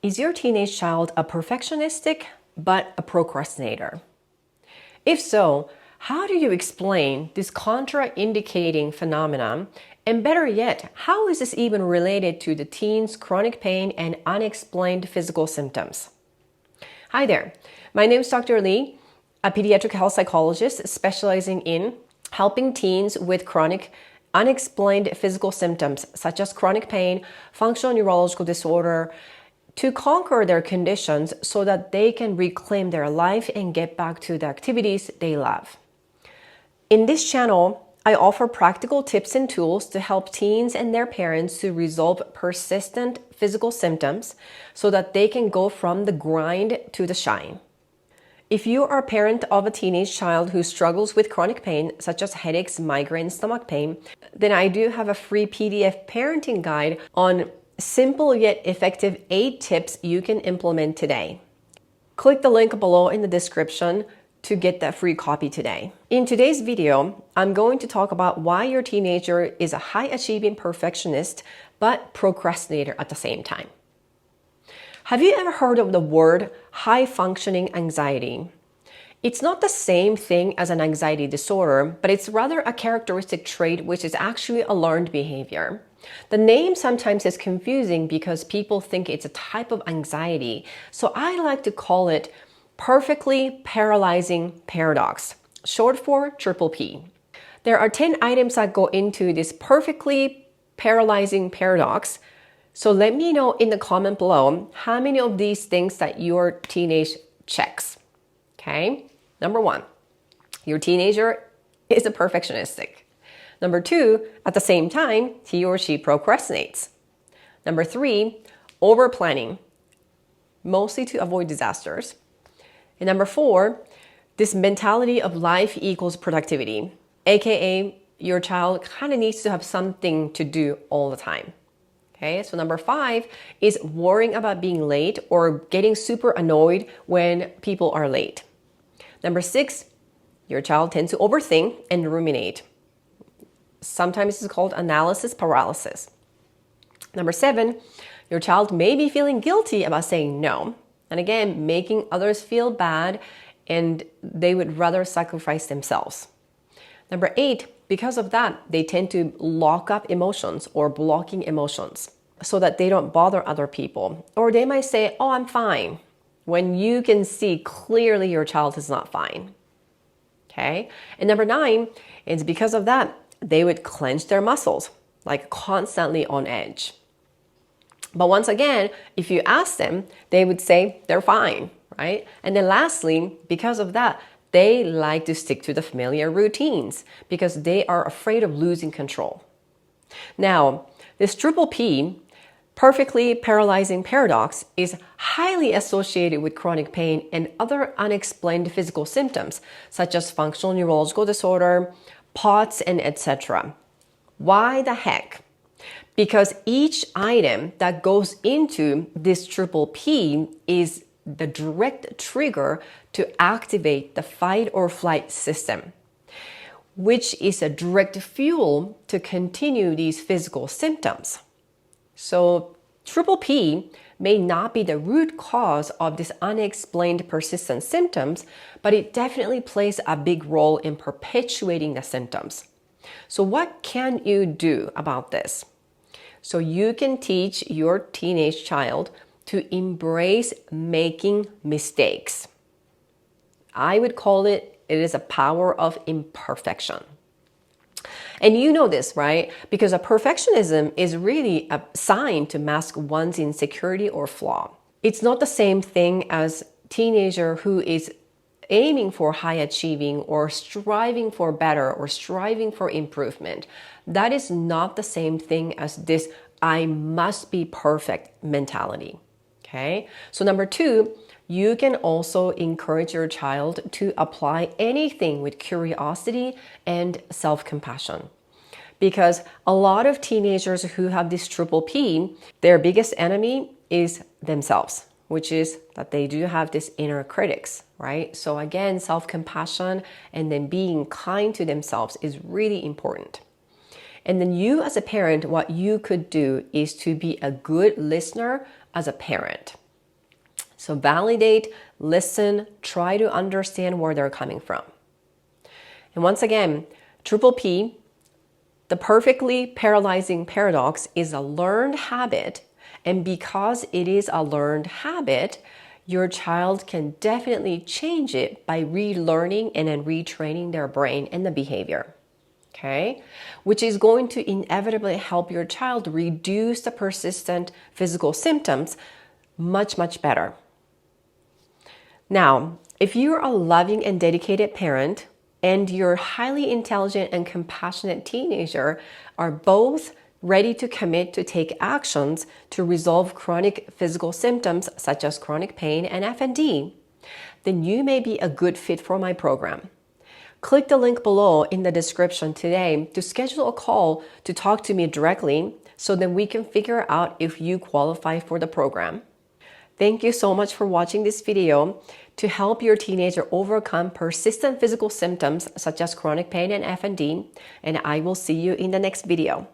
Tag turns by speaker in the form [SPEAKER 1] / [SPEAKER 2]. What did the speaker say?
[SPEAKER 1] Is your teenage child a perfectionistic but a procrastinator? If so, how do you explain this contraindicating phenomenon? And better yet, how is this even related to the teen's chronic pain and unexplained physical symptoms? Hi there, my name is Dr. Lee, a pediatric health psychologist specializing in helping teens with chronic unexplained physical symptoms such as chronic pain, functional neurological disorder, to conquer their conditions so that they can reclaim their life and get back to the activities they love. In this channel, I offer practical tips and tools to help teens and their parents to resolve persistent physical symptoms so that they can go from the grind to the shine. If you are a parent of a teenage child who struggles with chronic pain, such as headaches, migraine, stomach pain, then I do have a free PDF parenting guide on simple yet effective 8 tips you can implement today. Click the link below in the description to get that free copy today. In today's video, I'm going to talk about why your teenager is a high-achieving perfectionist but procrastinator at the same time. Have you ever heard of the word high-functioning anxiety? It's not the same thing as an anxiety disorder, but it's rather a characteristic trait which is actually a learned behavior. The name sometimes is confusing because people think it's a type of anxiety, so I like to call it Perfectly Paralyzing Paradox, short for triple P. There are 10 items that go into this Perfectly Paralyzing Paradox, so let me know in the comment below how many of these things that your teenage checks. Okay, number 1, your teenager is a perfectionistic. Number 2, at the same time, he or she procrastinates. Number 3, over-planning, mostly to avoid disasters. And number 4, this mentality of life equals productivity, aka your child kind of needs to have something to do all the time. Okay, so number 5 is worrying about being late or getting super annoyed when people are late. Number 6, your child tends to overthink and ruminate. Sometimes it's called analysis paralysis. Number 7, your child may be feeling guilty about saying no. And again, making others feel bad and they would rather sacrifice themselves. Number 8, because of that, they tend to lock up emotions or blocking emotions so that they don't bother other people. Or they might say, oh, I'm fine, when you can see clearly your child is not fine. Okay. And number 9, it's because of that, they would clench their muscles, like constantly on edge. But once again, if you ask them, they would say they're fine, right? And then lastly, because of that, they like to stick to the familiar routines because they are afraid of losing control. Now, this triple P, Perfectly Paralyzing Paradox, is highly associated with chronic pain and other unexplained physical symptoms, such as functional neurological disorder, POTS, and etc. Why the heck? Because each item that goes into this triple P is the direct trigger to activate the fight or flight system, which is a direct fuel to continue these physical symptoms. So triple P may not be the root cause of this unexplained persistent symptoms, but it definitely plays a big role in perpetuating the symptoms. So what can you do about this? So you can teach your teenage child to embrace making mistakes. I would call it is a power of imperfection. And you know this, right? Because a perfectionism is really a sign to mask one's insecurity or flaw. It's not the same thing as a teenager who is aiming for high achieving or striving for better or striving for improvement. That is not the same thing as this I must be perfect mentality. Okay? So number 2, you can also encourage your child to apply anything with curiosity and self-compassion. Because a lot of teenagers who have this triple P, their biggest enemy is themselves, which is that they do have this inner critics, right? So again, self-compassion and then being kind to themselves is really important. And then you as a parent, what you could do is to be a good listener as a parent. So validate, listen, try to understand where they're coming from. And once again, triple P, the perfectly paralyzing paradox is a learned habit. And because it is a learned habit, your child can definitely change it by relearning and then retraining their brain and the behavior. Okay? Which is going to inevitably help your child reduce the persistent physical symptoms much, much better. Now, if you're a loving and dedicated parent and your highly intelligent and compassionate teenager are both ready to commit to take actions to resolve chronic physical symptoms such as chronic pain and FND, then you may be a good fit for my program. Click the link below in the description today to schedule a call to talk to me directly so that we can figure out if you qualify for the program. Thank you so much for watching this video to help your teenager overcome persistent physical symptoms such as chronic pain and FND, and I will see you in the next video.